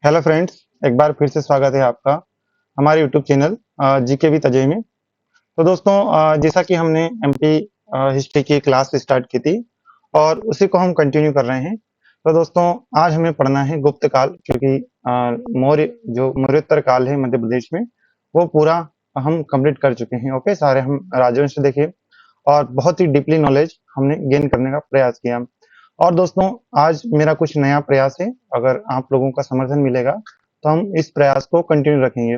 Hello friends, एक बार फिर से स्वागत है आपका हमारे YouTube channel GK with Ajay में। तो दोस्तों, जैसा कि हमने एमपी हिस्ट्री की क्लास स्टार्ट की थी और उसी को हम कंटिन्यू कर रहे हैं। तो दोस्तों, आज हमें पढ़ना है गुप्त काल, क्योंकि मौर्य जो मौर्योत्तर काल है मध्य प्रदेश में, वो पूरा हम कंप्लीट कर चुके हैं। ओके, सारे हम राजवंश देखे और बहुत ही डीपली नॉलेज हमने गेन करने का प्रयास किया। और दोस्तों, आज मेरा कुछ नया प्रयास है। अगर आप लोगों का समर्थन मिलेगा तो हम इस प्रयास को कंटिन्यू रखेंगे।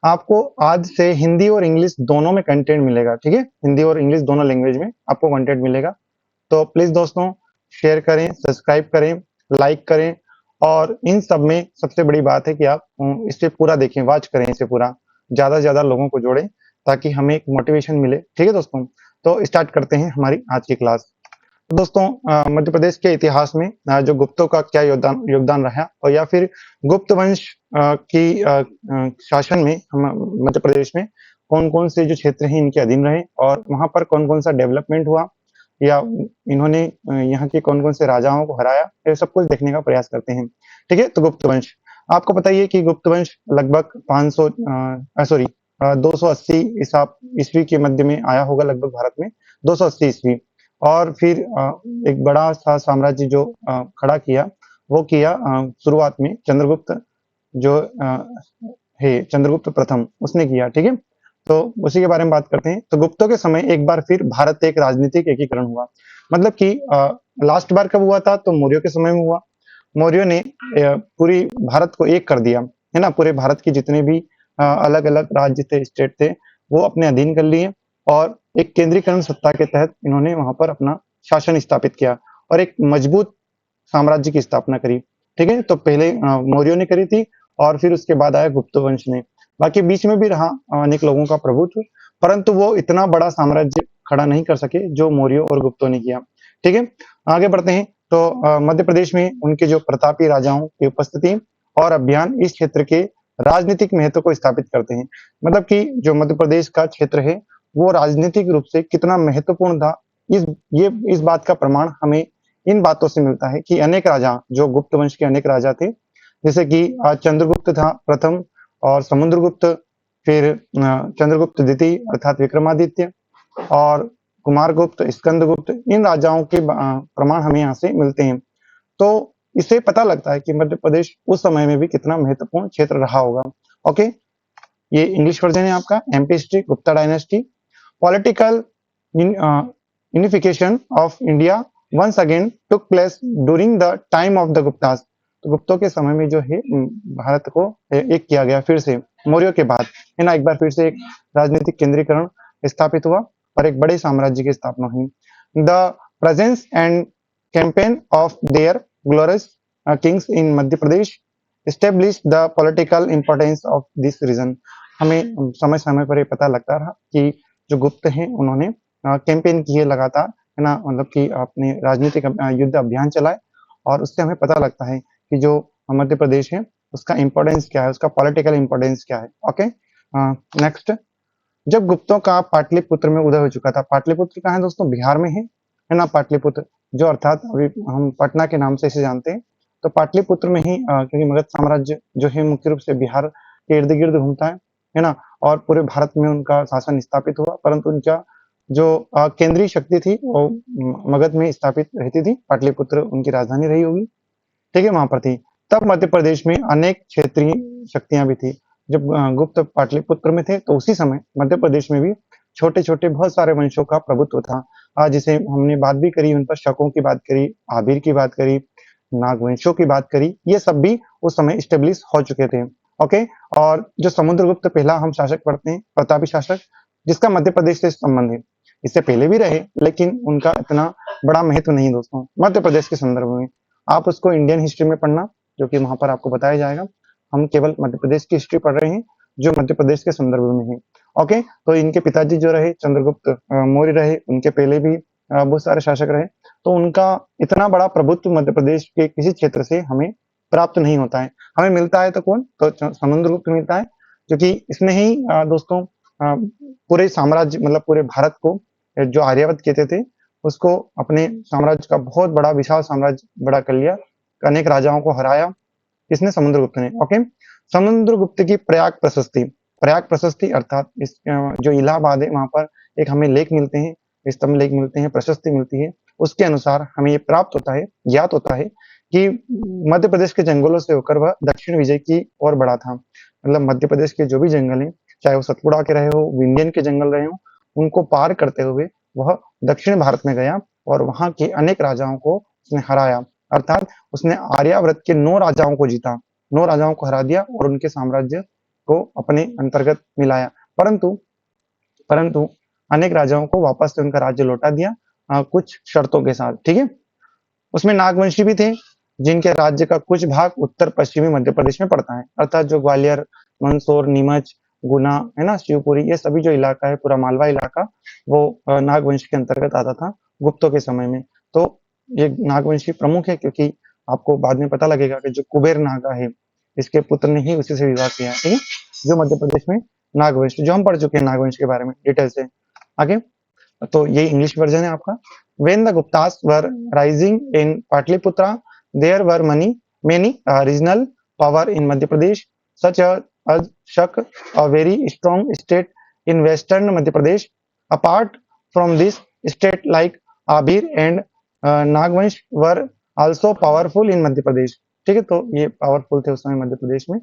आपको आज से हिंदी और इंग्लिश दोनों में कंटेंट मिलेगा, ठीक है? हिंदी और इंग्लिश दोनों लैंग्वेज में आपको कंटेंट मिलेगा। तो प्लीज दोस्तों, शेयर करें, सब्सक्राइब करें, लाइक करें। और इन सब में सबसे बड़ी बात है कि आप इसे पूरा देखें, वॉच करें इसे पूरा, ज्यादा से ज्यादा लोगों को जोड़ें ताकि हमें एक मोटिवेशन मिले। ठीक है दोस्तों, तो स्टार्ट करते हैं हमारी आज की क्लास। तो दोस्तों, मध्य प्रदेश के इतिहास में जो गुप्तों का क्या योगदान योगदान रहा, और या फिर गुप्त वंश की शासन में हम मध्य प्रदेश में कौन कौन से जो क्षेत्र हैं इनके अधीन रहे, और वहां पर कौन कौन सा डेवलपमेंट हुआ, या इन्होंने यहाँ के कौन कौन से राजाओं को हराया, ये सब कुछ देखने का प्रयास करते हैं। ठीक है, तो गुप्त वंश, आपको बताइए कि गुप्त वंश लगभग 500 सॉरी 280 ईस्वी के मध्य में आया होगा, लगभग भारत में 280 ईस्वी। और फिर एक बड़ा सा साम्राज्य जो खड़ा किया, वो किया शुरुआत में चंद्रगुप्त, जो है चंद्रगुप्त प्रथम, उसने किया। ठीक है, तो उसी के बारे में बात करते हैं। तो गुप्तों के समय एक बार फिर भारत एक राजनीतिक एकीकरण हुआ। मतलब कि लास्ट बार कब हुआ था? तो मौर्यों के समय में हुआ। मौर्यों ने पूरी भारत को एक कर दिया, है ना? पूरे भारत के जितने भी अलग अलग राज्य थे, स्टेट थे, वो अपने अधीन कर लिए, और एक केंद्रीकरण सत्ता के तहत इन्होंने वहां पर अपना शासन स्थापित किया और एक मजबूत साम्राज्य की स्थापना करी। ठीक है, तो पहले मौर्यों ने करी थी, और फिर उसके बाद आया गुप्त वंश ने। बाकी बीच में भी रहा अनेक लोगों का प्रभुत्व, परंतु वो इतना बड़ा साम्राज्य खड़ा नहीं कर सके जो मौर्यों और गुप्तों ने किया। ठीक है, आगे बढ़ते हैं। तो मध्य प्रदेश में उनके जो प्रतापी राजाओं की उपस्थिति और अभियान इस क्षेत्र के राजनीतिक महत्व को स्थापित करते हैं। मतलब कि जो मध्य प्रदेश का क्षेत्र है, वो राजनीतिक रूप से कितना महत्वपूर्ण था, इस ये इस बात का प्रमाण हमें इन बातों से मिलता है कि अनेक राजा, जो गुप्त वंश के अनेक राजा थे, जैसे कि चंद्रगुप्त था प्रथम, और समुद्रगुप्त, फिर चंद्रगुप्त द्वितीय अर्थात विक्रमादित्य, और कुमारगुप्त, स्कंदगुप्त, इन राजाओं के प्रमाण हमें यहाँ से मिलते हैं। तो इससे पता लगता है कि मध्य प्रदेश उस समय में भी कितना महत्वपूर्ण क्षेत्र रहा होगा। ओके, ये इंग्लिश वर्जन है आपका, MP history, Gupta dynasty, political unification of India once again took place during the time of the Guptas. तो गुप्तों के समय में जो है भारत को एक किया गया फिर से, मौर्यों के बाद, है ना? एक बार फिर से एक राजनीतिक केंद्रीकरण स्थापित हुआ और एक बड़े साम्राज्य की स्थापना हुई। The presence and campaign of their glorious kings in Madhya Pradesh establish the political importance of this region. हमें समय समय पर ये पता लगता रहा कि जो गुप्त हैं उन्होंने कैंपेन किए लगातार, है ना? मतलब कि अपने राजनीतिक युद्ध अभियान चलाए, और उससे हमें पता लगता है कि जो मध्य प्रदेश है उसका इंपॉर्टेंस क्या है, उसका पॉलिटिकल इंपॉर्टेंस क्या है। Okay, next. जब गुप्तों का पाटलिपुत्र में उदय हो चुका था, पाटलिपुत्र कहाँ है दोस्तों? बिहार में है ना? पाटलिपुत्र, जो अर्थात अभी हम पटना के नाम से इसे जानते हैं। तो पाटलिपुत्र में ही क्योंकि मगध साम्राज्य जो है मुख्य रूप से बिहार के इर्द गिर्द घूमता है ना? और पूरे भारत में उनका शासन स्थापित हुआ, परंतु उनका जो केंद्रीय शक्ति थी वो मगध में स्थापित रहती थी। पाटलिपुत्र उनकी राजधानी रही होगी। ठीक है, वहां पर थी। तब मध्य प्रदेश में अनेक क्षेत्रीय शक्तियां भी थी। जब गुप्त पाटलिपुत्र में थे, तो उसी समय मध्य प्रदेश में भी छोटे छोटे बहुत सारे वंशों का प्रभुत्व था। जिसे हमने बात भी करी, उन पर शकों की बात करी, आबिर की बात करी, नागवंशों की बात करी, ये सब भी उस समय स्टेब्लिश हो चुके थे। ओके, और जो समुद्रगुप्त पहला हम शासक पढ़ते हैं, प्रतापी शासक, जिसका मध्य प्रदेश से संबंध है, इससे पहले भी रहे लेकिन उनका इतना बड़ा महत्व नहीं दोस्तों मध्य प्रदेश के संदर्भ में। आप उसको इंडियन हिस्ट्री में पढ़ना, जो कि वहां पर आपको बताया जाएगा। हम केवल मध्य प्रदेश की हिस्ट्री पढ़ रहे हैं जो मध्य प्रदेश के संदर्भ में है। ओके, तो इनके पिताजी जो रहे चंद्रगुप्त मौर्य रहे, उनके पहले भी बहुत सारे शासक रहे। तो उनका इतना बड़ा प्रभुत्व मध्य प्रदेश के किसी क्षेत्र से हमें प्राप्त नहीं होता है। हमें मिलता है तो कौन? तो समुद्रगुप्त मिलता है, क्योंकि इसने ही दोस्तों पूरे साम्राज्य, मतलब पूरे भारत को, जो आर्यावर्त कहते थे, उसको अपने साम्राज्य का बहुत बड़ा विशाल साम्राज्य बड़ा कर लिया, अनेक राजाओं को हराया, किसने? समुद्रगुप्त ने। ओके, समुद्रगुप्त की प्रयाग प्रशस्ति अर्थात इस जो इलाहाबाद है वहां पर एक हमें लेख मिलते हैं, स्तंभ लेख मिलते हैं, प्रशस्ति मिलती है। उसके अनुसार हमें ये प्राप्त होता है, ज्ञात होता है कि मध्य प्रदेश के जंगलों से होकर वह दक्षिण विजय की ओर बढ़ा था। मतलब मध्य प्रदेश के जो भी जंगल हैं, चाहे वो सतपुड़ा के रहे हो, विंध्यन के जंगल रहे हो, उनको पार करते हुए वह दक्षिण भारत में गया और वहां के अनेक राजाओं को उसने हराया। अर्थात उसने आर्यावर्त के 9 राजाओं को जीता, 9 राजाओं को हरा दिया और उनके साम्राज्य को अपने अंतर्गत मिलाया। परंतु परंतु अनेक राजाओं को वापस से उनका राज्य लौटा दिया, कुछ शर्तों के साथ। ठीक है, उसमें नागवंशी भी थे, जिनके राज्य का कुछ भाग उत्तर पश्चिमी मध्य प्रदेश में पड़ता है। अर्थात जो ग्वालियर, मंदसौर, नीमच, गुना है ना, शिवपुरी, ये सभी जो इलाका है, पूरा मालवा इलाका, वो नागवंश के अंतर्गत आता था गुप्तों के समय में। तो ये नागवंशी प्रमुख है, क्योंकि आपको बाद में पता लगेगा कि जो कुबेर नागा है, इसके पुत्र ने ही उसी से विवाह किया है। ठीक है, जो मध्य प्रदेश में नागवंश, जो हम पढ़ चुके हैं नागवंश के बारे में डिटेल से। आगे, तो ये इंग्लिश वर्जन है आपका। When the Guptas were rising in Patliputra, there were many regional power in Madhya Pradesh, such as Shak, a very strong state in western Madhya Pradesh. Apart from this, state like Abir and Nagvansh were also powerful in Madhya Pradesh. ठीक है, तो ये powerful थे उस समय मध्य प्रदेश में।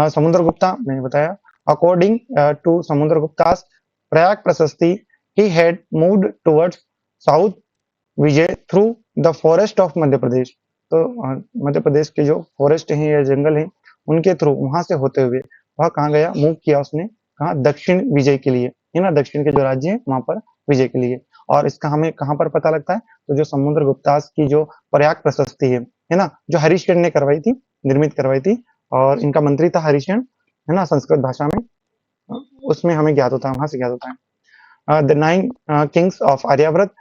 समुद्रगुप्ता मैंने बताया, अकॉर्डिंग टू समुद्रगुप्तास प्रयाग प्रशस्ति, he had moved towards south विजय through the forest of Madhya Pradesh. तो मध्य प्रदेश के जो फॉरेस्ट हैं या जंगल हैं, उनके थ्रू वहां से होते हुए वह कहाँ गया? मूव किया उसने, कहा? दक्षिण विजय के लिए, है ना, दक्षिण के जो राज्य हैं वहां पर विजय के लिए। और इसका हमें कहाँ पर पता लगता है? तो जो समुद्रगुप्तास की जो प्रयाग प्रशस्ति है ना, जो हरिशचंद्र ने करवाई थी, निर्मित करवाई थी, और इनका मंत्री था हरिशचंद्र, है ना, संस्कृत भाषा में, उसमें हमें ज्ञात होता है, वहां से ज्ञात होता है। The 9 kings of Aryavarta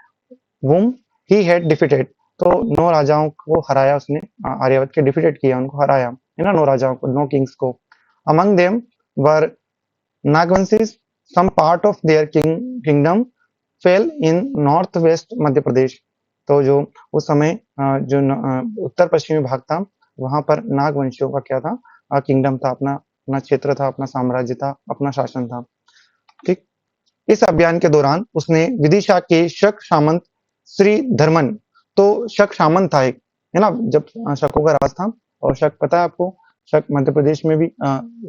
whom he had defeated, तो 9 राजाओं को हराया उसने, आर्यावर्त के डिफीटेड किया, उनको हराया, है ना, 9 राजाओं को, 9 किंग्स को। among them were नागवंशीज, some part of their kingdom fell in north west मध्य प्रदेश। तो जो उस समय जो उत्तर पश्चिमी भाग था, वहां पर नागवंशियों का क्या था? किंगडम था, अपना अपना क्षेत्र था, अपना साम्राज्य था, अपना शासन था। ठीक, इस अभियान के दौरान उसने विदिशा के शक सामंत श्रीधर्मन, तो शक सामंत था एक, है ना, जब शकों का राज था, और शक पता है आपको, शक मध्य प्रदेश में भी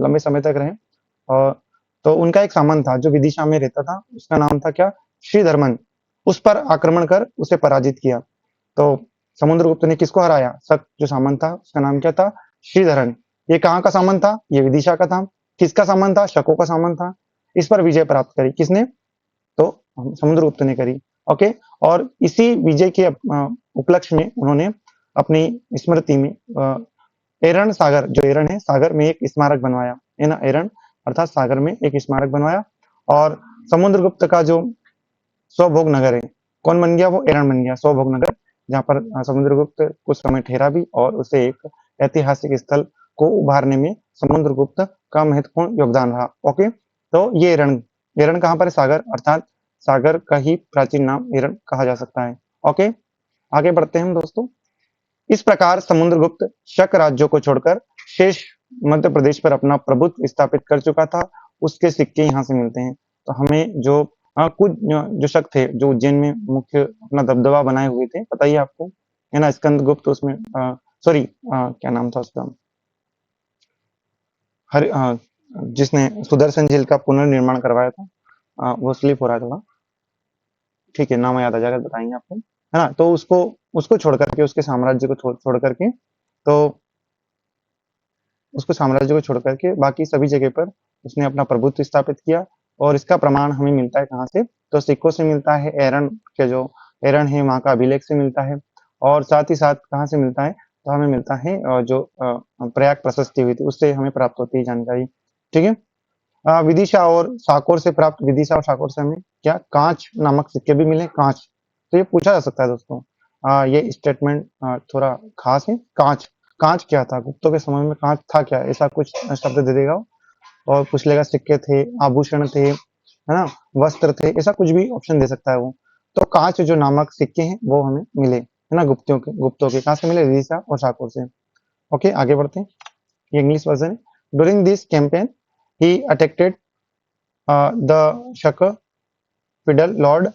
लंबे समय तक रहे, और तो उनका एक सामंत था जो विदिशा में रहता था, उसका नाम था क्या? श्रीधर्मन। उस पर आक्रमण कर उसे पराजित किया। तो समुद्रगुप्त ने किसको हराया? शक जो सामंत था, उसका नाम क्या था? श्रीधरन। ये कहाँ का सामंत था? ये विदिशा का था। किसका सामंत था? शकों का सामंत था। इस पर विजय प्राप्त करी किसने? तो समुद्रगुप्त ने करी। ओके, और इसी विजय के उपलक्ष्य में उन्होंने अपनी स्मृति में एरण सागर, जो एरण है, सागर में एक स्मारक बनवाया, है ना, एरण अर्थात सागर में एक स्मारक बनवाया। और समुद्रगुप्त का जो स्वभोग नगर है, कौन बन गया? वो एरण बन गया, स्वभोग नगर, जहाँ पर समुद्रगुप्त कुछ समय ठहरा भी, और उसे एक ऐतिहासिक स्थल को उभारने में समुद्रगुप्त का महत्वपूर्ण योगदान रहा। ओके, तो ये एरण, एरण कहाँ पर है? सागर, अर्थात सागर का ही प्राचीन नाम एरण कहा जा सकता है। ओके, आगे बढ़ते हैं हम दोस्तों। इस प्रकार समुद्रगुप्त शक राज्यों को छोड़कर शेष मध्य प्रदेश पर अपना प्रभुत्व स्थापित कर चुका था। उसके सिक्के यहाँ से मिलते हैं। तो हमें जो कुछ जो शक थे, जो उज्जैन में मुख्य अपना दबदबा बनाए हुए थे, पता ही आपको, है ना, स्कंदगुप्त, उसमें सॉरी क्या नाम था उसका, जिसने सुदर्शन झील का पुनर्निर्माण करवाया था, वो स्लिप हो रहा है थोड़ा, ठीक है, नाम याद आ जाएगा, बताएंगे आपको, है ना। तो उसको उसको छोड़ करके, उसके साम्राज्य को छोड़ करके, तो उसको साम्राज्य को छोड़ करके बाकी सभी जगह पर उसने अपना प्रभुत्व स्थापित किया। और इसका प्रमाण हमें मिलता है कहाँ से? तो सिक्कों से मिलता है, एरण के जो एरण है वहां का अभिलेख से मिलता है, और साथ ही साथ कहाँ से मिलता है? तो हमें मिलता है जो प्रयाग प्रशस्ति हुई थी, उससे हमें प्राप्त होती है जानकारी। ठीक है, विदिशा और साकोर से प्राप्त, विदिशा और साकोर से हमें क्या? कांच नामक सिक्के भी मिले, कांच। तो ये पूछा जा सकता है दोस्तों, ये स्टेटमेंट थोड़ा खास है। कांच, कांच क्या था? गुप्तों के समय में कांच था क्या? ऐसा कुछ शब्द दे देगा, और पूछ लेगा सिक्के थे, आभूषण थे, है ना, वस्त्र थे, ऐसा कुछ भी ऑप्शन दे सकता है वो। तो कांच जो नामक सिक्के हैं वो हमें मिले, है ना, गुप्तों के कहाँ से मिले? विदिशा और साकोर से। ओके, आगे बढ़ते हैं, ये इंग्लिश वर्जन है। During this campaign he attacked the Shaka feudal lord,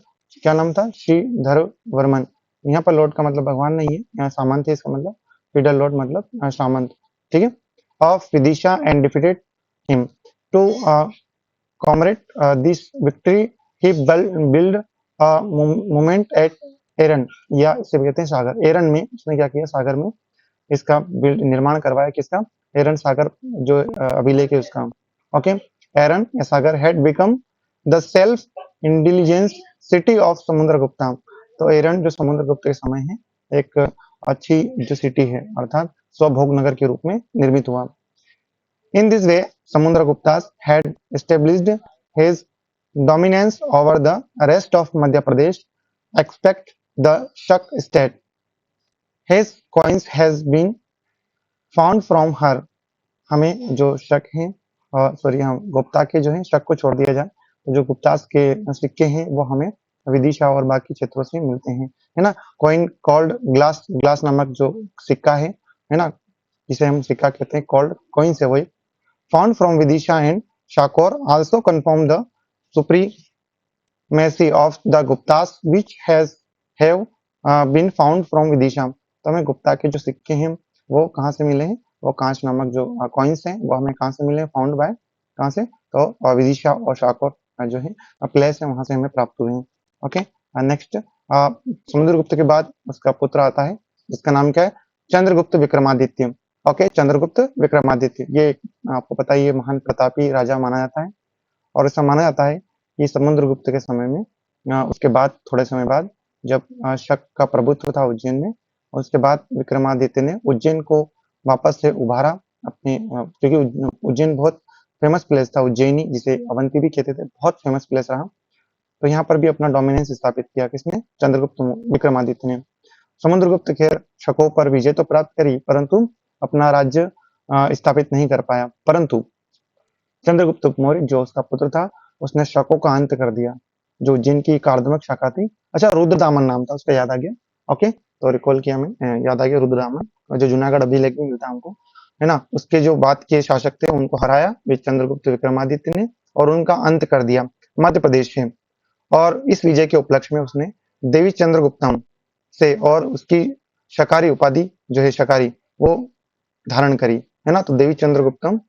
क्या नाम था, श्रीधर वर्मन। यहाँ पर लॉर्ड का मतलब भगवान नहीं है, यहाँ सामंत है, इसका मतलब फिडल लॉर्ड मतलब सामंत, ठीक है। Of Vidisha and defeated him to commemorate this victory he build monument at Eran, या इसे कहते हैं सागर, एरन में उसने क्या किया, सागर में इसका निर्माण करवाया, किसका, एरन सागर जो अभिलेख है उसका। ओके, एरन या Sagar had become the self intelligence city of Samudragupta. तो एरन जो समुद्रगुप्त के समय है एक अच्छी जो सिटी है, अर्थात स्वभोग नगर के रूप में निर्मित हुआ। In this way Samudragupta had established his dominance over the rest of Madhya Pradesh, except the Shak state. His coins has been found from her. हमें जो शक है, सॉरी, हम गुप्ता के जो है शक को छोड़ दिया जाए तो जो गुप्तास के सिक्के हैं वो हमें विदिशा और बाकी क्षेत्रों से मिलते हैं, है ना। कॉइन कॉल्ड ग्लास, ग्लास नामक जो सिक्का है ना, जिसे हम सिक्का कहते हैं, कॉल्ड कॉइन से वही, found from Vidisha and Sakor also confirm the supremacy of the Guptas which has have been found from Vidisha. तो हमें गुप्ता के जो सिक्के हैं वो कहाँ से मिले हैं, वो कांच नामक जो कॉइन्स हैं वो हमें कहाँ से मिले, फाउंड बाय, कहाँ से, तो विदिशा और शाकोर जो है प्लेस है वहां से हमें प्राप्त हुए हैं। ओके, नेक्स्ट, समुद्रगुप्त के बाद उसका पुत्र आता है जिसका नाम क्या है, चंद्रगुप्त विक्रमादित्य। ओके, चंद्रगुप्त विक्रमादित्य, ये आपको पता है ये महान प्रतापी राजा माना जाता है, और ऐसा माना जाता है कि समुद्रगुप्त के समय में उसके बाद थोड़े समय बाद जब शक का प्रभुत्व था उज्जैन में, और उसके बाद विक्रमादित्य ने उज्जैन को वापस से उभारा अपने, क्योंकि उज्जैन बहुत फेमस प्लेस था, उज्जैनी जिसे अवंती भी कहते थे, बहुत फेमस प्लेस रहा। तो यहाँ पर भी अपना डोमिनेंस स्थापित किया किसने, चंद्रगुप्त विक्रमादित्य ने। समुद्रगुप्त खैर शकों पर विजय तो प्राप्त करी परंतु अपना राज्य स्थापित नहीं कर पाया, परंतु चंद्रगुप्त मौर्य जो उसका पुत्र था उसने शकों का अंत कर दिया, जो जिनकी कार्दमक शाखा थी। अच्छा, रुद्रदामन नाम था उसका, याद आ गया। ओके, तो रिकॉल किया मैं, याद आ गया रुद्रदामन, जो जूनागढ़ अभिलेख में मिलता है हमको, है ना। उसके जो बाद के शासक थे उनको हराया चंद्रगुप्त विक्रमादित्य ने और उनका अंत कर दिया मध्य प्रदेश से। और इस विजय के उपलक्ष्य में उसने देवी चंद्रगुप्तम से और उसकी शकारी उपाधि जो है शकारी वो धारण करी, है ना। तो देवी चंद्रगुप्तम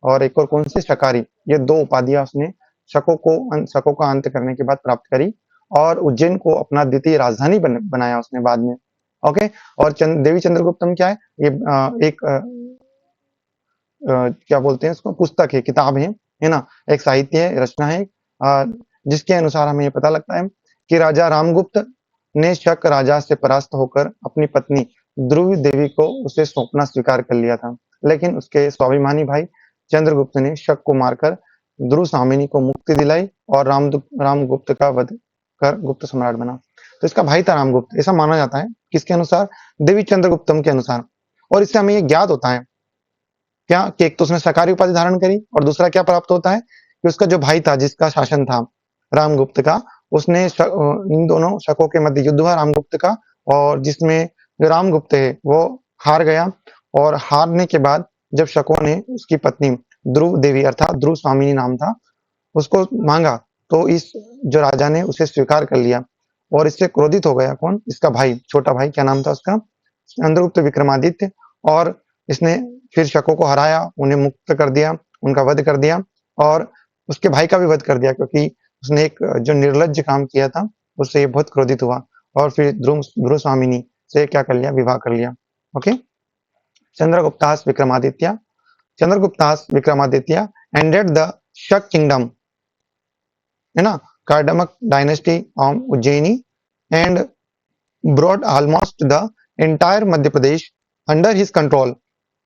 और एक और कौन सी, शकारी, ये दो उपाधियां उसने शकों का अंत करने के बाद प्राप्त करी, और उज्जैन को अपना द्वितीय राजधानी बनाया उसने बाद में। ओके, और देवी चंद्रगुप्तम क्या है, ये एक क्या बोलते हैं इसको, पुस्तक है, किताब है ना, एक साहित्य है, रचना है, जिसके अनुसार हमें ये पता लगता है कि राजा रामगुप्त ने शक राजा से परास्त होकर अपनी पत्नी ध्रुव देवी को उसे सौंपना स्वीकार कर लिया था, लेकिन उसके स्वाभिमानी भाई चंद्रगुप्त ने शक को मारकर ध्रुव स्वामिनी को मुक्ति दिलाई और रामगुप्त का वध कर गुप्त सम्राट बना। तो इसका भाई था रामगुप्त, ऐसा माना जाता है, किसके अनुसार, देवी चंद्रगुप्तम के अनुसार। और इससे हमें ये ज्ञात होता है क्या कि एक तो उसने शकारी उपाधि धारण करी, और दूसरा क्या प्राप्त होता है कि उसका जो भाई था जिसका शासन था रामगुप्त का, उसने इन दोनों शकों के मध्य युद्ध हुआ रामगुप्त का, और जिसमें जो रामगुप्त है वो हार गया, और हारने के बाद जब शकों ने उसकी पत्नी ध्रुव देवी अर्थात ध्रुव स्वामिनी नाम था उसको मांगा, तो इस जो राजा ने उसे स्वीकार कर लिया, और इससे क्रोधित हो गया कौन, इसका भाई, छोटा भाई, क्या नाम था उसका, चंद्रगुप्त विक्रमादित्य। और इसने फिर शकों को हराया, उन्हें मुक्त कर दिया, उनका वध कर दिया, और उसके भाई का भी वध कर दिया, क्योंकि उसने एक जो निर्लज्ज काम किया था उससे बहुत क्रोधित हुआ, और फिर ध्रुव स्वामिनी से क्या कर लिया, विवाह कर लिया। Okay, Chandraguptas Vikramaditya ended the Shaka kingdom, है ना, Kardamaka dynasty of Ujjaini and brought almost the entire Madhya Pradesh under his control.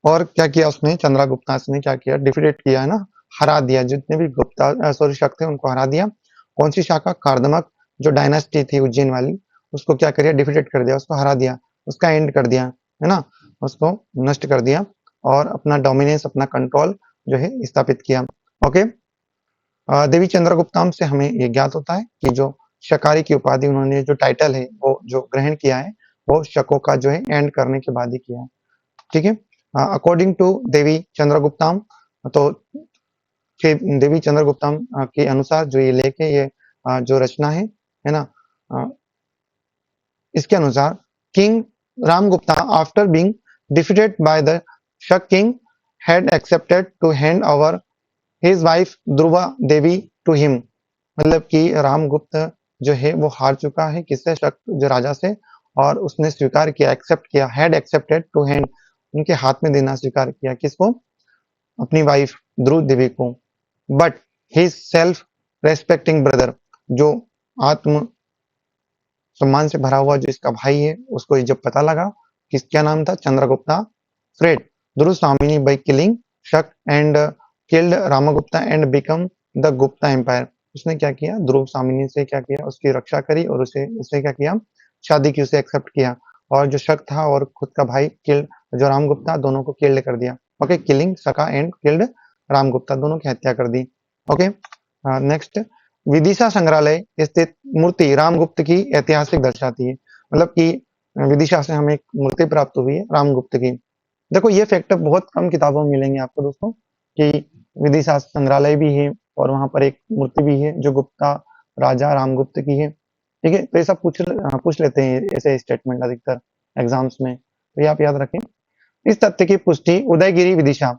और क्या किया उसने, चंद्रगुप्ता ने क्या किया, डिफीटेट किया, है ना, हरा दिया, जितने भी गुप्ता शक थे उनको हरा दिया। कौन सी शाखा, कार्दमक जो डायनेस्टी थी उज्जैन वाली, उसको क्या करिए, डिफीटेट कर दिया, उसको हरा दिया, उसका एंड कर दिया, है ना, उसको नष्ट कर दिया, और अपना डोमिनेंस, अपना कंट्रोल जो है स्थापित किया। ओके, देवी चंद्रगुप्तम से हमें ये ज्ञात होता है कि जो शकारी की उपाधि उन्होंने जो टाइटल है वो जो ग्रहण किया है वो शकों का जो है एंड करने के बाद ही किया है। ठीक है, अकॉर्डिंग टू देवी चंद्रगुप्तम, तो देवी चंद्रगुप्तम के अनुसार जो ये लेख है, ये जो रचना है ना, इसके अनुसार king Ramagupta after being defeated by the Shaka king had accepted to hand over his wife Dhruva Devi to him. मतलब कि रामगुप्त जो है वो हार चुका है किससे, शक जो राजा से, और उसने स्वीकार किया, एक्सेप्ट किया, हैड एक्सेप्टेड टू हैंड, उनके हाथ में देना स्वीकार किया, किसको, अपनी वाइफ ध्रुव देवी को। But his self respecting brother, जो आत्म सम्मान से भरा हुआ जो इसका भाई है, उसको जब पता लगा कि क्या नाम था, Chandragupta, freed Dhruv Swamini by killing Shaka and killed Ramagupta and become the Gupta empire. उसने क्या किया, ध्रुव स्वामिनी से क्या किया, उसकी रक्षा करी और उसे क्या किया, शादी की, उसे एक्सेप्ट किया, और जो शक था और खुद का भाई किल्ड जो रामगुप्ता, दोनों को किल्ड कर दिया। Okay, killing Shaka and killed रामगुप्ता, दोनों की हत्या कर दी। ओके, नेक्स्ट, विदिशा संग्रहालय स्थित मूर्ति रामगुप्त की ऐतिहासिक दर्शाती है। मतलब कि विदिशा से हमें एक मूर्ति प्राप्त हुई है रामगुप्त की। देखो ये फैक्ट बहुत कम किताबों में मिलेंगे आपको दोस्तों, कि विदिशा संग्रहालय भी है और वहां पर एक मूर्ति भी है जो गुप्ता राजा रामगुप्त की है। ठीक है, तो ये सब पूछ लेते हैं ऐसे स्टेटमेंट अधिकतर एग्जाम्स में, तो ये आप याद रखें। इस तथ्य की पुष्टि उदयगिरी विदिशा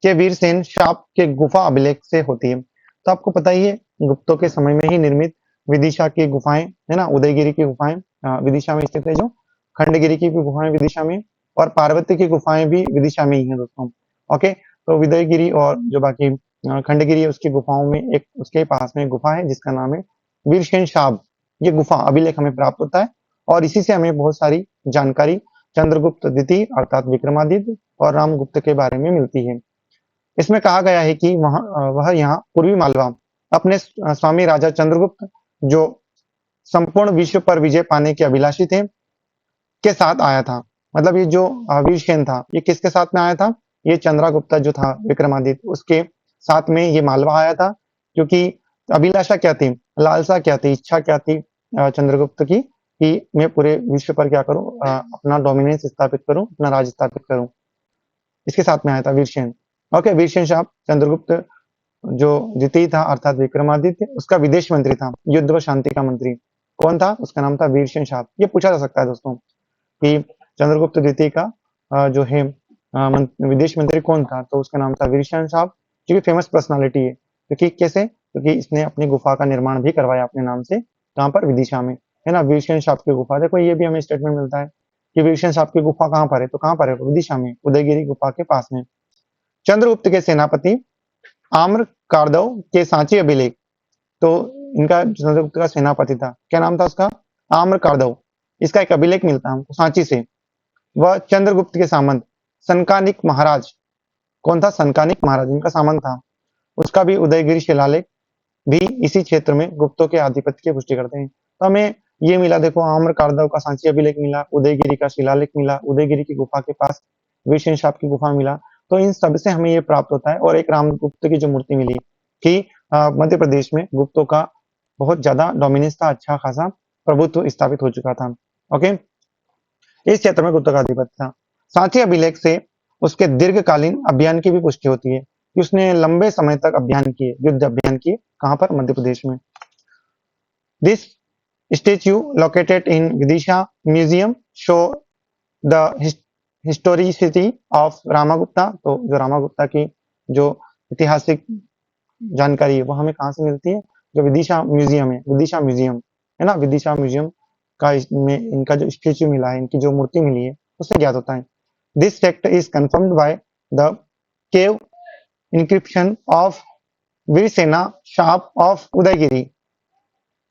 के वीरसेन शाप के गुफा अभिलेख से होती है। तो आपको पता ही है, गुप्तों के समय में ही निर्मित विदिशा की गुफाएं है ना, उदयगिरी की गुफाएं विदिशा में स्थित है, जो खंडगिरी की भी गुफाएं विदिशा में, और पार्वती की गुफाएं भी विदिशा में ही है दोस्तों। ओके, तो उदयगिरी और जो बाकी खंडगिरी है उसकी गुफाओं में एक उसके पास में गुफा है जिसका नाम है वीरसेन शाप। ये गुफा अभिलेख हमें प्राप्त होता है और इसी से हमें बहुत सारी जानकारी चंद्रगुप्त द्वितीय अर्थात विक्रमादित्य और रामगुप्त के बारे में मिलती है। इसमें कहा गया है कि वह यहाँ पूर्वी मालवा अपने स्वामी राजा चंद्रगुप्त, जो संपूर्ण विश्व पर विजय पाने के अभिलाषी थे, के साथ आया था। मतलब ये जो वीरसेन था, ये किसके साथ में आया था, ये चंद्रगुप्त जो था विक्रमादित्य, उसके साथ में ये मालवा आया था। क्योंकि अभिलाषा क्या थी, लालसा क्या थी, इच्छा क्या थी चंद्रगुप्त की, कि मैं पूरे विश्व पर क्या करूं, अपना डोमिनेंस स्थापित करूं, अपना राज स्थापित करूं। इसके साथ में आया था वीरसेन। ओके, वीरसेन शाह चंद्रगुप्त जो द्वितीय था अर्थात विक्रमादित्य, उसका विदेश मंत्री था, युद्ध व शांति का मंत्री कौन था, उसका नाम था वीरसेन शाह। ये पूछा जा सकता है दोस्तों कि चंद्रगुप्त द्वितीय का जो है विदेश मंत्री कौन था, तो उसका नाम था वीरसेन शाह, जो कि फेमस पर्सनालिटी है। क्योंकि कैसे, क्योंकि इसने अपनी गुफा का निर्माण भी करवाया अपने नाम से, कहाँ पर, विदिशा में, है ना, वीरसेन शाह की गुफा। देखो ये भी हमें स्टेटमेंट मिलता है कि वीरसेन शाह की गुफा कहाँ पर है, तो कहाँ पर है, विदिशा में, उदयगिरी गुफा के पास में। चंद्रगुप्त के सेनापति आम्र कारदव के सांची अभिलेख, तो इनका चंद्रगुप्त का सेनापति था, क्या नाम था उसका, आम्र कारदव। इसका एक अभिलेख मिलता है हमको सांची से। वह चंद्रगुप्त के सामंत सनकानिक महाराज, कौन था, सनकानिक महाराज इनका सामंत था, उसका भी उदयगिरी शिलालेख भी इसी क्षेत्र में गुप्तों के आधिपत्य की पुष्टि करते हैं। तो हमें ये मिला, देखो आम्र कारदव का सांची अभिलेख मिला, उदयगिरी का शिलालेख मिला, उदयगिरी की गुफा के पास वीरसेन शाह की गुफा मिला। तो इन सब से हमें ये प्राप्त होता है, और एक रामगुप्त की जो मूर्ति मिली कि मध्य प्रदेश में गुप्तों का बहुत ज्यादा डोमिनेंस था, अच्छा खासा प्रभुत्व स्थापित हो चुका था। ओके, इस क्षेत्र में गुप्तों का आधिपत्य था। सांची अभिलेख से उसके दीर्घकालीन अभियान की भी पुष्टि होती है कि उसने लंबे समय तक अभियान किए, युद्ध अभियान किए, कहां पर, मध्य प्रदेश में। This statue located in Vidisha museum show the historicity of Ramagupta. तो जो रामागुप्ता की जो ऐतिहासिक जानकारी है वो हमें कहाँ से मिलती है, जो विदिशा म्यूजियम है, विदिशा म्यूजियम है ना, विदिशा म्यूजियम का इसमें इनका जो स्टेच्यू मिला है, इनकी जो मूर्ति मिली है, उससे ज्ञात होता है। This fact is confirmed by the cave inscription of Virasena Shaba of Udayagiri.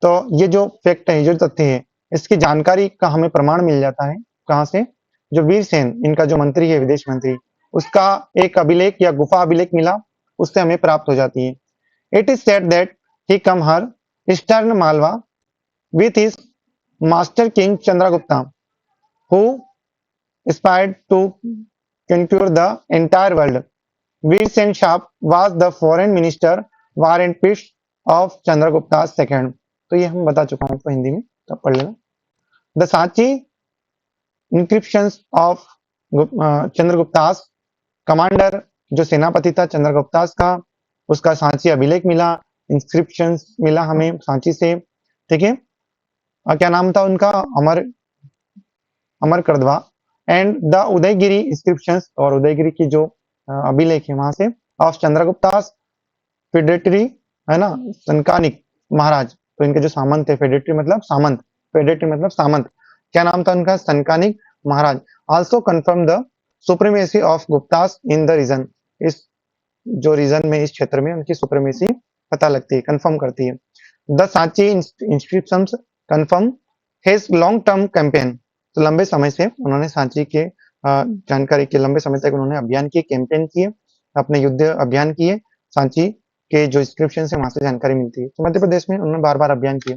तो ये जो फैक्ट है, जो तथ्य है, इसकी जानकारी का हमें प्रमाण मिल जाता है, कहाँ से, जो वीरसेन इनका जो मंत्री है, विदेश मंत्री, उसका एक अभिलेख या गुफा अभिलेख मिला, उससे हमें प्राप्त हो जाती है। It is said that he come her eastern Malwa with his master king Chandragupta, who aspired to conquer the entire world. Veersen Shah was the foreign minister, war and peace of Chandragupta II। तो ये हम बता चुका हूँ आपको हिंदी में, तो पढ़ लेना। The Sanchi inscriptions of Chandragupta's commander जो सेनापति था चंद्रगुप्तास का, उसका सांची अभिलेख मिला, इंस्क्रिप्शन मिला हमें सांची से, ठीक है। क्या नाम था उनका? अमरकरदवा। एंड द उदयगिरी इंस्क्रिप्शन, और उदयगिरी की जो अभिलेख है वहां से, ऑफ चंद्रगुप्तास फेडेटरी, है ना, सनकानिक महाराज। तो इनके जो सामंत थे, फेडेटरी मतलब सामंत, फेडेटरी मतलब सामंत, क्या नाम था उनका? Sanakanika Maharaj. Also confirm the supremacy of Guptas in the region. इस जो रीजन में, इस क्षेत्र में उनकी सुप्रीमेसी पता लगती है, कंफर्म करती है। The Sanchi inscriptions confirm his long term campaign. तो लंबे समय से उन्होंने सांची के जानकारी के, लंबे समय तक उन्होंने अभियान किए, कैंपेन किए, अपने युद्ध अभियान किए। सांची के जो इंस्क्रिप्शन है वहां से जानकारी मिलती है। तो मध्य प्रदेश में उन्होंने बार बार अभियान किए।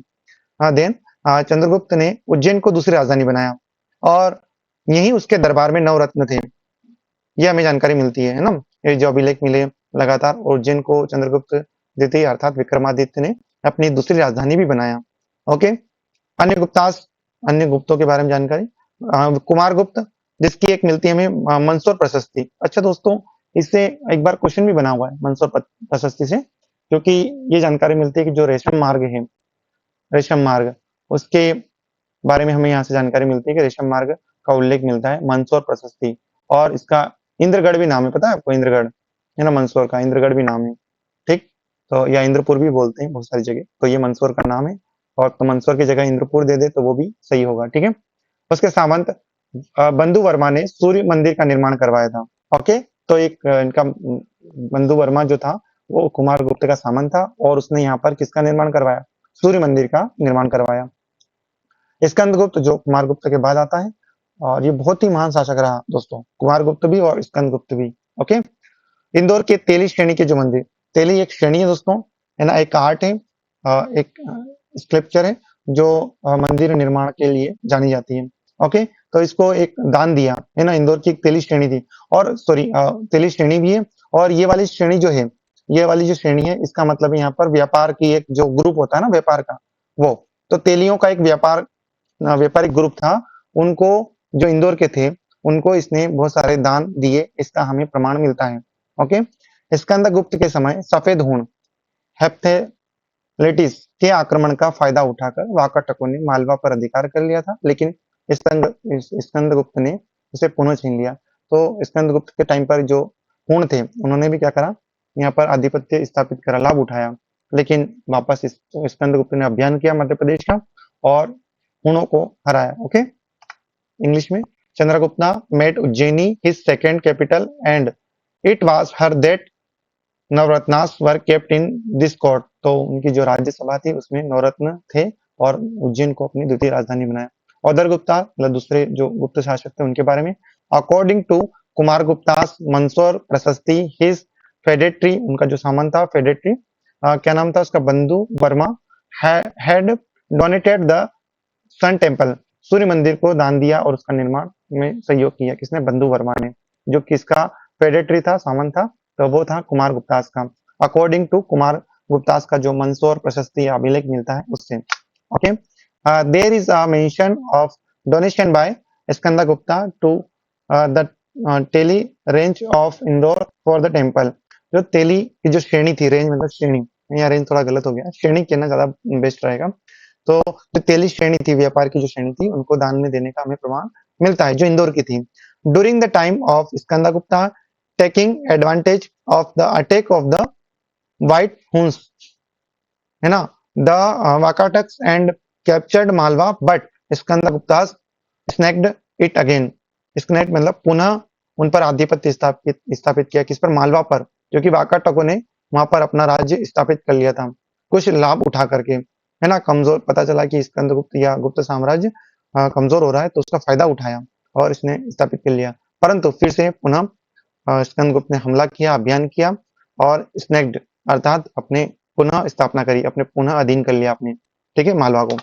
देन चंद्रगुप्त ने उज्जैन को दूसरी राजधानी बनाया, और यही उसके दरबार में नवरत्न थे, ये हमें जानकारी मिलती है ना। ये जो अभिलेख मिले लगातार, उज्जैन को चंद्रगुप्त द्वितीय अर्थात विक्रमादित्य ने अपनी दूसरी राजधानी भी बनाया। ओके, अन्य गुप्तास, अन्य गुप्तों के बारे में जानकारी, कुमार गुप्त, जिसकी एक मिलती है हमें मंसूर प्रशस्ति। अच्छा दोस्तों, इससे एक बार क्वेश्चन भी बना हुआ है मंसूर प्रशस्ति से, क्योंकि ये जानकारी मिलती है कि जो रेशम मार्ग है, रेशम मार्ग, उसके बारे में हमें यहाँ से जानकारी मिलती है कि रेशम मार्ग का उल्लेख मिलता है मंसूर प्रशस्ति। और इसका इंद्रगढ़ भी नाम है, पता है आपको? इंद्रगढ़ है ना, मंसूर का इंद्रगढ़ भी नाम है, ठीक। तो या इंद्रपुर भी बोलते हैं बहुत सारी जगह, तो ये मंसूर का नाम है, और तो मंसूर की जगह इंद्रपुर दे दे तो वो भी सही होगा, ठीक है। उसके सामंत बंधु वर्मा ने सूर्य मंदिर का निर्माण करवाया था। ओके, तो एक इनका बंधु वर्मा जो था वो कुमार गुप्त का सामंत था, और उसने यहाँ पर किसका निर्माण करवाया? सूर्य मंदिर का निर्माण करवाया। स्कंदगुप्त जो कुमार गुप्त के बाद आता है, और ये बहुत ही महान शासक रहा दोस्तों, कुमार गुप्त भी और स्कंदगुप्त भी। ओके, इंदौर के तेली श्रेणी के जो मंदिर, तेली एक श्रेणी है दोस्तों, है ना, एक आर्ट है, एक स्कल्पचर है, जो मंदिर निर्माण के लिए जानी जाती है। ओके, तो इसको एक दान दिया, है ना, इंदौर की एक तेली श्रेणी थी, और सॉरी तेली श्रेणी भी है, और ये वाली श्रेणी जो है, ये वाली जो श्रेणी है, इसका मतलब यहाँ पर व्यापार की एक जो ग्रुप होता है ना व्यापार का, वो, तो तेलियों का एक व्यापारिक ग्रुप था, उनको, जो इंदौर के थे, उनको इसने बहुत सारे दान दिए, इसका हमें प्रमाण मिलता है। ओके, स्कंदगुप्त के समय सफेद हूण, हेप्थैलिटिस के आक्रमण का फायदा उठाकर वाकाटकों ने मालवा पर अधिकार कर लिया था, लेकिन स्कंदगुप्त ने उसे पुनः छीन लिया। तो स्कंदगुप्त के टाइम पर जो हूण थे, उन्होंने भी क्या करा, यहाँ पर आधिपत्य स्थापित करा, लाभ उठाया, लेकिन वापस स्कंदगुप्त ने अभियान किया मध्य प्रदेश का, और हूणों को हराया। ओके, इंग्लिश में, Chandragupta made Ujjaini his second capital, and it was here that Navratnas were kept in this court. तो उनकी जो राज्यसभा थी उसमें नवरत्न थे, और उज्जैन को अपनी द्वितीय राजधानी बनाया। अदर गुप्ता मतलब दूसरे जो गुप्त शासक थे उनके बारे में, अकॉर्डिंग टू कुमार गुप्तास मंसूर प्रशस्ति, हिज फेडेटरी, उनका जो सामंत था फेडेटरी, क्या नाम था उसका? Bandhu Varma, had donated the sun temple, सूर्य मंदिर को दान दिया, और उसका निर्माण में सहयोग किया। किसने? बंधु वर्मा ने, जो किसका फेडेटरी था, सामंत था, तो वो था कुमार गुप्तास का। अकॉर्डिंग टू कुमार गुप्तास का जो मंसूर प्रशस्ति अभिलेख मिलता है उससे। Okay, there is a mention of donation by Skandagupta to the Teli range of Indore for the temple. जो तेली की जो श्रेणी थी, रेंज मतलब श्रेणी, यहाँ रेंज थोड़ा गलत हो गया, श्रेणी कहना ज्यादा बेस्ट रहेगा। तो जो तेली श्रेणी थी, व्यापार की जो श्रेणी थी, उनको दान में देने का हमें प्रमाण मिलता है, जो इंदौर की थी। During the time of Skandagupta, taking advantage of the attack of the white Huns, है ना, the Vakatakas and captured Malwa, but Skandagupta snatched it again. Snatched मतलब पुनः उन पर आधिपत्य स्थापित किया, किस पर? मालवा पर, क्योंकि वाकाटकों ने वहां पर अपना राज्य स्थापित कर लिया था, कुछ लाभ उठा करके, है ना। कमजोर पता चला कि स्कंदगुप्त या गुप्त साम्राज्य कमजोर हो रहा है, तो उसका फायदा उठाया और इसने स्थापित कर लिया। परंतु फिर से पुनः स्कंदगुप्त ने हमला किया, अभियान किया, और स्नैक्ड अर्थात अपने पुनः स्थापना करी, अपने पुनः अधीन कर लिया अपने, ठीक है, मालवा को।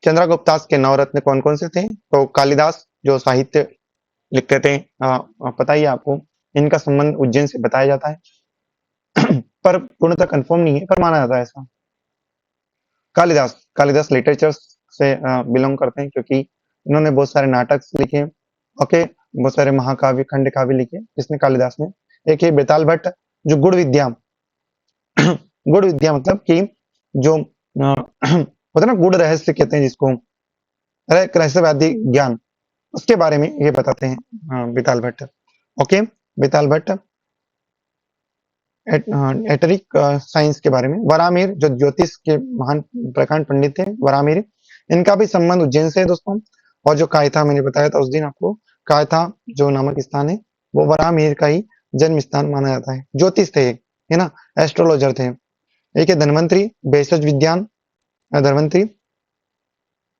चंद्रगुप्तास के नवरत्न कौन कौन से थे? तो कालिदास जो साहित्य लिखते थे, पता ही है आपको, इनका संबंध उज्जैन से बताया जाता है पर पूर्णतः कंफर्म नहीं है, पर माना जाता है ऐसा। कालिदास, कालिदास लिटरेचर से बिलोंग करते हैं, क्योंकि इन्होंने बहुत सारे नाटक लिखे। ओके, बहुत सारे महाकाव्य खंड काव्य लिखे जिसने कालिदास ने। एक है बेताल भट्ट जो गुड़ विद्या गुड़ विद्या मतलब कि जो होता है ना गुड़ रहस्य कहते हैं जिसको, रहस्यवादी ज्ञान, उसके बारे में ये बताते हैं बेताल भट्ट। ओके, बेताल भट्ट एटरिक साइंस के बारे में। वरामिर जो ज्योतिष के महान प्रकांड पंडित थे, वरामिर, इनका भी संबंध उज्जैन से है दोस्तों। और जो कायथा मैंने बताया था उस दिन आपको, कायथा जो नामक स्थान है वो वरामिर का ही जन्म स्थान माना जाता है। ज्योतिष थे है ना, एस्ट्रोलॉजर थे। एक है धन्वंतरी, भेषज विज्ञान, धन्वंतरी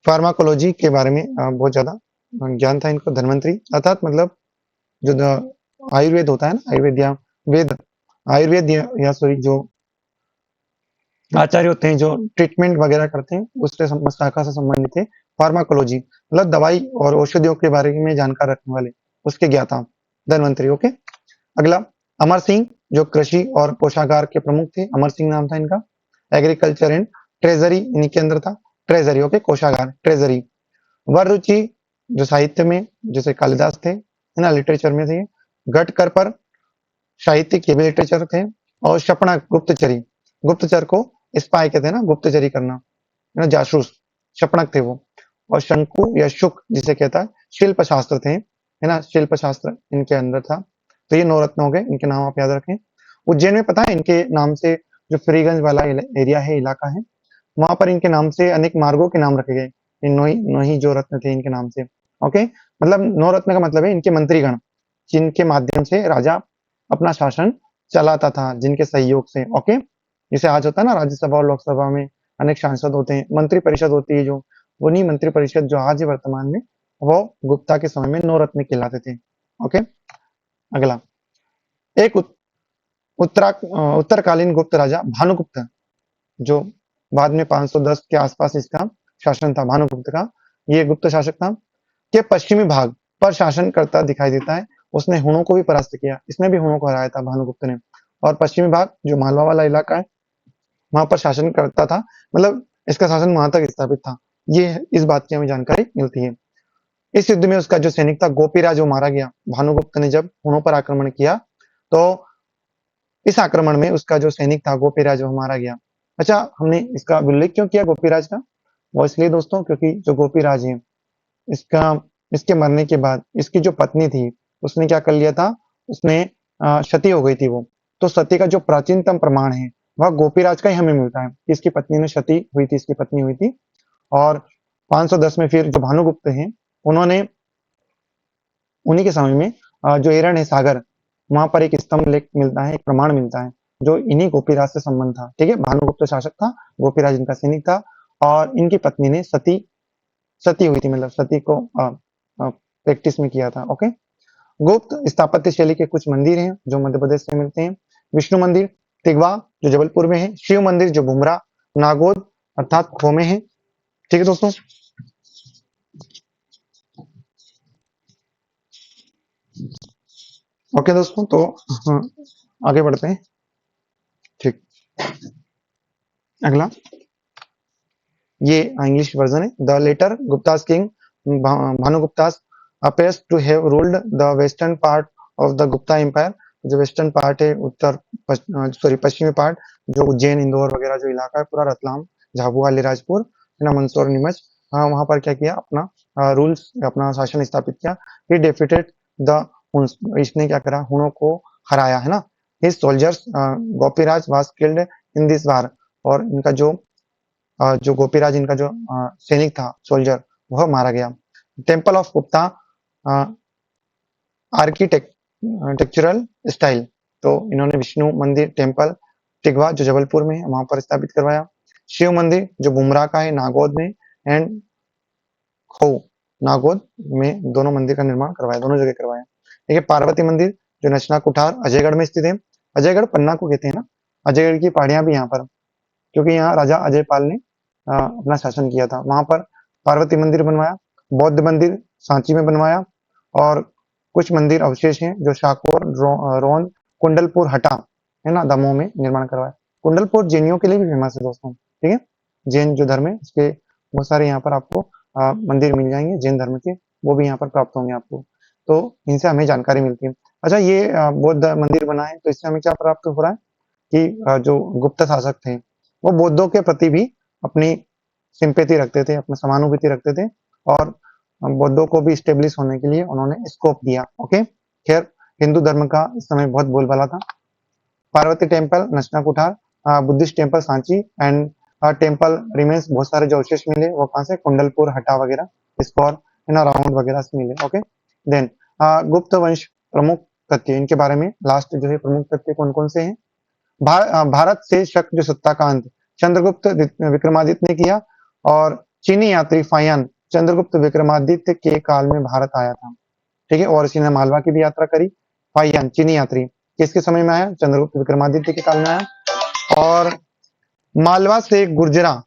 फार्माकोलॉजी के बारे में बहुत ज्यादा ज्ञान था इनको। धन्वंतरी अर्थात मतलब जो आयुर्वेद होता है ना, आयुर्वेद या वेद, आयुर्वेद या सॉरी जो आचार्य होते हैं जो ट्रीटमेंट वगैरह करते हैं उससे शाखा से संबंधित है। फार्माकोलॉजी मतलब दवाई और औषधियों के बारे में जानकार रखने वाले, उसके ज्ञाता धन्वंतरी। ओके, अगला अमर सिंह जो कृषि और कोषागार के प्रमुख थे, अमर सिंह नाम था इनका। एग्रीकल्चर एंड ट्रेजरी इनके अंदर था, ट्रेजरी ओके, कोषागार ट्रेजरी। वररुचि जो साहित्य में जैसे कालिदास थे है ना, लिटरेचर में थे। गटकर पर साहित्य के भी लिटरेचर थे। और शपणक गुप्तचरी, गुप्तचर को स्पाई कहते हैं ना, गुप्तचरी करना है ना, जासूस, शपणक थे वो। और शंकु या शुक जिसे कहता है, शिल्प शास्त्र थे है ना, शिल्प शास्त्र इनके अंदर था। तो ये 9 रत्न हो गए, इनके नाम आप याद रखें। उज्जैन में पता है इनके नाम से जो फ्रीगंज वाला एरिया है, इलाका है, वहां पर इनके नाम से अनेक मार्गों के नाम रखे गए, इन 9 ही जो रत्न थे इनके नाम से। ओके, मतलब 9 रत्न का मतलब है इनके मंत्रीगण, जिनके माध्यम से राजा अपना शासन चलाता था, जिनके सहयोग से। ओके, जैसे आज होता है ना राज्यसभा और लोकसभा में अनेक सांसद होते हैं, मंत्री परिषद होती है जो, वो नहीं मंत्री परिषद जो आज है वर्तमान में, वो गुप्ता के समय में 9 रत्न कहलाते थे। ओके, अगला एक उत्तरकालीन गुप्त राजा भानुगुप्त, जो बाद में 510 के आसपास इसका शासन था, भानुगुप्त का ये गुप्त शासक था, के पश्चिमी भाग पर शासन करता दिखाई देता है। उसने हुणों को भी परास्त किया, इसने भी हुणों को हराया था भानुगुप्त ने। और पश्चिमी भाग जो मालवा वाला इलाका है वहां पर शासन करता था, मतलब इसका शासन वहां तक स्थापित था। ये इस बात की हमें जानकारी मिलती है। इस युद्ध में उसका जो सैनिक था गोपीराज वो मारा गया। भानुगुप्त ने जब हुणों पर आक्रमण किया तो इस आक्रमण में उसका जो सैनिक था गोपीराज वो मारा गया। अच्छा, हमने इसका उल्लेख क्यों किया गोपीराज का? वो इसलिए दोस्तों क्योंकि जो गोपीराज है, इसका इसके मरने के बाद इसकी जो पत्नी थी उसने क्या कर लिया था, उसने सती हो गई थी वो। तो सती का जो प्राचीनतम प्रमाण है वह गोपीराज का ही हमें मिलता है। इसकी पत्नी ने सती हुई थी, इसकी पत्नी हुई थी। और 510 में फिर जो भानुगुप्त हैं उन्होंने उन्हीं के समय में जो एरन है सागर, वहां पर एक स्तंभ लेख मिलता है, एक प्रमाण मिलता है जो इन्हीं गोपीराज से संबंध था। ठीक है, भानुगुप्त शासक था, गोपीराज इनका सैनिक था, और इनकी पत्नी ने सती सती हुई थी, मतलब सती को प्रैक्टिस में किया था। ओके, गुप्त स्थापत्य शैली के कुछ मंदिर हैं जो मध्य प्रदेश से मिलते हैं। विष्णु मंदिर तिगवा जो जबलपुर में है, शिव मंदिर जो बुमरा नागोद अर्थात खो में है। ठीक है दोस्तों, ओके दोस्तों, तो हाँ, आगे बढ़ते हैं। ठीक, अगला ये इंग्लिश वर्जन है। The later Guptas king Bhanuguptas appears to have ruled the western part of the Gupta empire। जो वेस्टर्न पार्ट है, पश्चिमी पार्ट जो उज्जैन इंदौर वगैरह जो इलाका है पूरा, रतलाम झाबुआ अलीराजपुर है ना, मंदसौर नीमच, वहां पर क्या किया, अपना रूल्स अपना शासन स्थापित किया। ही डिफीटेड द हुन्स, इसने क्या करा, हुणों को हराया है ना। His soldiers Gopiraj was killed in this war, और इनका जो गोपीराज इनका जो सैनिक था, सोल्जर, वह मारा गया। Temple of Gupta architectural style, तो इन्होंने विष्णु मंदिर टेम्पल टिगवा जो जबलपुर में है वहां पर स्थापित करवाया। शिव मंदिर जो बुमरा का है नागौद में, एंड खो नागौद में, दोनों मंदिर का निर्माण करवाया, दोनों जगह करवाया। ठीक है, पार्वती मंदिर जो नचना कुठार अजयगढ़ में स्थित है। अजयगढ़ पन्ना को कहते हैं ना, अजयगढ़ की पहाड़ियां भी यहाँ पर, क्योंकि यहाँ राजा अजयपाल ने अपना शासन किया था। वहां पर पार्वती मंदिर बनवाया, बौद्ध मंदिर सांची में बनवाया, और कुछ मंदिर अवशेष हैं जो शाकोर रोन कुंडलपुर हटा है ना, दमोह में निर्माण करवाया। कुंडलपुर जैनियों के लिए भी फेमस है दोस्तों। ठीक है, जैन जो धर्म है इसके बहुत सारे यहाँ पर आपको मंदिर मिल जाएंगे जैन धर्म के, वो भी यहाँ पर प्राप्त होंगे आपको। तो इनसे हमें जानकारी मिलती है। अच्छा, ये बौद्ध मंदिर बना है, तो इससे हमें क्या प्राप्त हो रहा है कि जो गुप्त शासक थे वो बौद्धों के प्रति भी अपनी सिंपैथी रखते थे, अपनी समानुभूति रखते थे, और बौद्धों को भी स्टेब्लिश होने के लिए उन्होंने स्कोप दिया। ओके, खैर हिंदू धर्म का इस समय बहुत बोलबाला था। Parvati temple Nachna Kuthar, Buddhist temple Sanchi and temple remains, बहुत सारे जो अवशेष मिले वो कहाँ से, कुंडलपुर, हटा वगैरह, स्कोर इन अराउंड वगैरह से मिले। ओके, देन गुप्त वंश प्रमुख तथ्य, इनके बारे में लास्ट जो है प्रमुख तथ्य कौन कौन से हैं। भारत से शक जो सत्ता का अंत चंद्रगुप्त विक्रमादित्य ने किया, और चीनी यात्री फायान चंद्रगुप्त विक्रमादित्य के काल में भारत आया था। ठीक है, और इसी ने मालवा की भी यात्रा करी। फायान चीनी यात्री किसके समय में आया, चंद्रगुप्त विक्रमादित्य के काल में आया। और मालवा से गुर्जरा,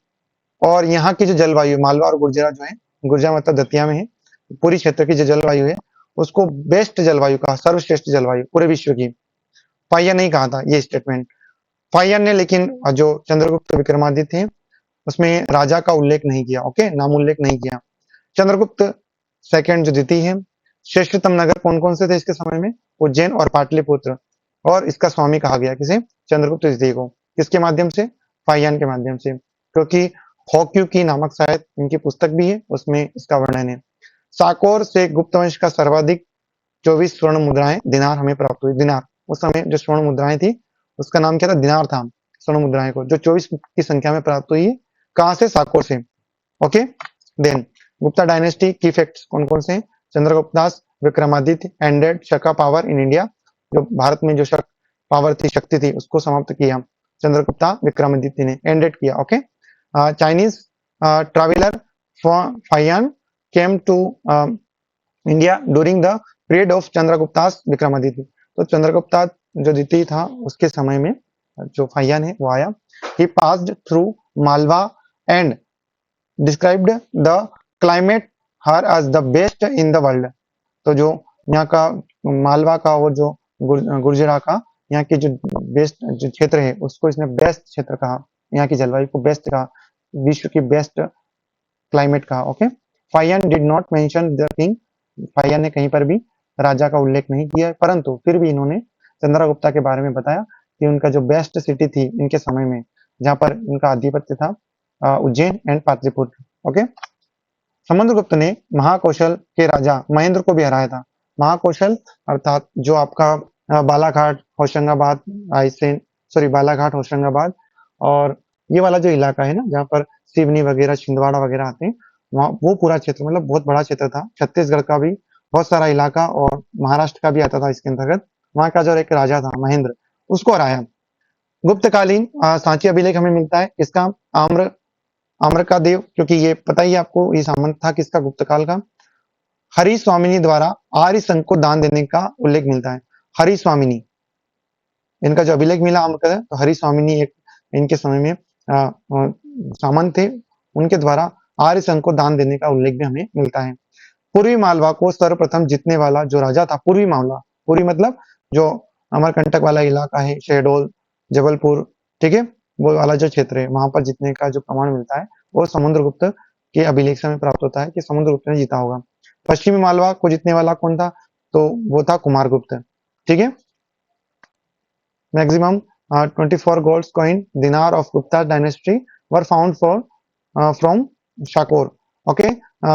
और यहाँ की जो जलवायु, मालवा और गुर्जरा जो है, गुर्जरा मतलब दतिया में है, पूरी क्षेत्र की जो जलवायु है उसको बेस्ट जलवायु कहा, सर्वश्रेष्ठ जलवायु पूरे विश्व की। फायान नहीं कहा था ये स्टेटमेंट फायान ने, लेकिन जो चंद्रगुप्त विक्रमादित्य है उसमें राजा का उल्लेख नहीं किया। ओके, नाम उल्लेख नहीं किया। चंद्रगुप्त सेकंड जो द्वितीय है, श्रेष्ठतम नगर कौन कौन से थे इसके समय में, उज्जैन और पाटलिपुत्र, और इसका स्वामी कहा गया किसे, चंद्रगुप्त द्वितीय को। किसके माध्यम से, फायान के माध्यम से, क्योंकि हॉक्यू की नामक शायद इनकी पुस्तक भी है, उसमें इसका वर्णन है। साकोर से गुप्त वंश का सर्वाधिक 24 स्वर्ण मुद्राएं दिनार हमें प्राप्त हुई। दिनार, उस समय जो स्वर्ण मुद्राएं थी उसका नाम क्या था, दिनार था। स्वर्ण मुद्राएं को जो 24 की संख्या में प्राप्त हुई है, कहां से, साकोर से। ओके, देन गुप्ता डायनेस्टी की फैक्ट्स कौन कौन से हैं, Chandraguptas Vikramaditya ended Shaka power in India, जो भारत में जो शक पावर थी, शक्ति थी, उसको समाप्त किया चंद्रगुप्ता विक्रमादित्य ने, एंडेड किया। Okay, Chinese traveller Faxian came to India during the period of Chandraguptas Vikramaditya. तो चंद्रगुप्ता जो द्वितीय था उसके समय में जो फायान है वो आया। He passed through Malwa and described the climate here as the best in the world. तो जो यहाँ का मालवा का और जो गुर्जरा का, यहाँ की जो बेस्ट जो क्षेत्र है उसको इसने बेस्ट क्षेत्र कहा, यहाँ की जलवायु को बेस्ट कहा, विश्व की बेस्ट क्लाइमेट कहा। Okay, फायान did not mention the king, फायान ने कहीं पर भी राजा का उल्लेख नहीं किया, परंतु फिर भी इन्होंने चंद्रगुप्ता के बारे में बताया कि उनका जो बेस्ट सिटी थी इनके समय में, जहां पर इनका आधिपत्य था, उज्जैन एंड पाटलिपुत्र। ओके, समुद्रगुप्त ने महाकौशल के राजा महेंद्र को भी हराया था। महाकौशल अर्थात जो आपका बालाघाट, होशंगाबाद, रायसेन, सॉरी बालाघाट, होशंगाबाद, और ये वाला जो इलाका है ना जहाँ पर सिवनी वगैरह, छिंदवाड़ा वगैरह आते हैं, वहाँ वो पूरा क्षेत्र मतलब बहुत बड़ा क्षेत्र था। छत्तीसगढ़ का भी बहुत सारा इलाका और महाराष्ट्र का भी आता था इसके अंतर्गत। वहाँ का जो एक राजा था महेंद्र, उसको हराया। गुप्तकालीन सांची अभिलेख हमें मिलता है, इसका आम्र आम्र का देव, क्योंकि ये पता ही आपको ये सामंत था किसका, गुप्त काल का। हरि स्वामिनी द्वारा आर्य संघ को दान देने का उल्लेख मिलता है। हरि स्वामिनी, इनका जो अभिलेख मिला आम्र का, तो हरि स्वामिनी एक इनके समय में सामंत थे, उनके द्वारा आर्य संघ को दान देने का उल्लेख भी हमें मिलता है। पूर्वी मालवा को सर्वप्रथम जीतने वाला जो राजा था, पूर्वी मालवा, पूर्वी मतलब जो अमरकंटक वाला इलाका है, शहडोल, जबलपुर, ठीक है, वो वाला जो क्षेत्र है वहां पर जीतने का जो प्रमाण मिलता है वो समुद्रगुप्त के अभिलेख से हमें प्राप्त होता है कि समुद्रगुप्त ने जीता होगा। पश्चिमी मालवा को जीतने वाला कौन था, तो वो था कुमारगुप्त। ठीक है, maximum 24 gold coin dinar of Gupta dynasty were found from Sakor. Okay,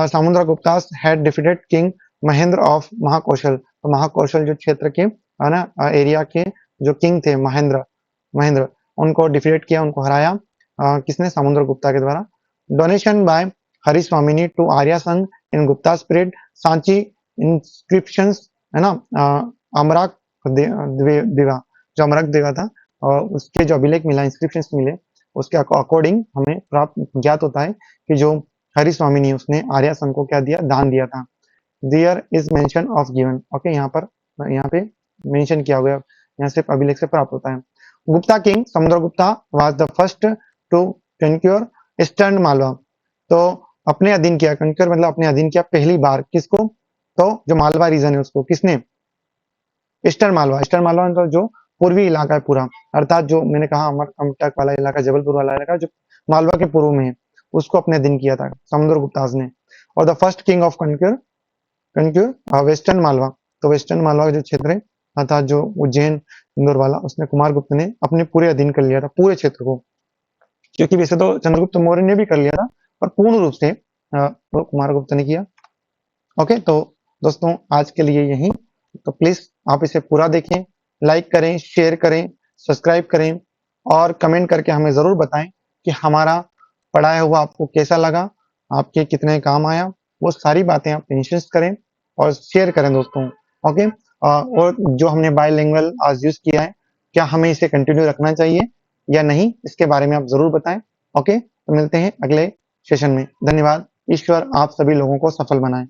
Samudragupta had defeated king Mahendra of Mahakoshal. तो महाकौशल जो क्षेत्र के है ना एरिया के जो किंग थे महेंद्र, उनको डिफीट किया, उनको हराया। किसने, समुद्रगुप्ता के द्वारा। डोनेशन बाय हरि स्वामिनी टू आर्या संघ इन गुप्ता पीरियड। सांची इंस्क्रिप्शंस है ना, अमराक दिवा, जो अमरक देवा था, और उसके जो अभिलेख मिला, इंस्क्रिप्शंस मिले, उसके अकॉर्डिंग हमें प्राप्त ज्ञात होता है कि जो हरि स्वामिनी उसने आर्या संघ को क्या दिया, दान दिया था। There is mention of given. Okay, यहाँ पे मेंशन किया गया, यहाँ से अभिलेख से प्राप्त होता है। Gupta king Samudragupta was the first to conquer eastern Malwa. तो अपने अधीन किया, कन्क्योर मतलब अपने अधीन किया पहली बार, किसको, तो जो मालवा रीजन है उसको, किसने, ईस्टर्न मालवा। ईस्टर्न मालवा मतलब जो पूर्वी इलाका है पूरा, अर्थात जो मैंने कहा अमरकंटक वाला इलाका, जबलपुर वाला इलाका जो मालवा के पूर्व में है, उसको अपने अधीन किया था समुद्रगुप्ता ने। और the first king of conquer continue western Malwa. तो वेस्टर्न मालवा का जो क्षेत्र है अर्थात जो उज्जैन इंदौर वाला, उसने कुमार गुप्त ने अपने पूरे अधीन कर लिया था पूरे क्षेत्र को, क्योंकि वैसे तो चंद्रगुप्त मौर्य ने भी कर लिया था पर पूर्ण रूप से वो कुमार गुप्त ने किया। ओके, तो दोस्तों आज के लिए यही। तो प्लीज आप इसे पूरा देखें, लाइक करें, शेयर करें, सब्सक्राइब करें और कमेंट करके हमें जरूर बताएं कि हमारा पढ़ाया हुआ आपको कैसा लगा, आपके कितने काम आया। वो सारी बातें आप मेंशन करें और शेयर करें दोस्तों। ओके, और जो हमने बायलिंगुअल आज यूज किया है, क्या हमें इसे कंटिन्यू रखना चाहिए या नहीं, इसके बारे में आप जरूर बताएं। ओके, तो मिलते हैं अगले सेशन में। धन्यवाद। ईश्वर आप सभी लोगों को सफल बनाए।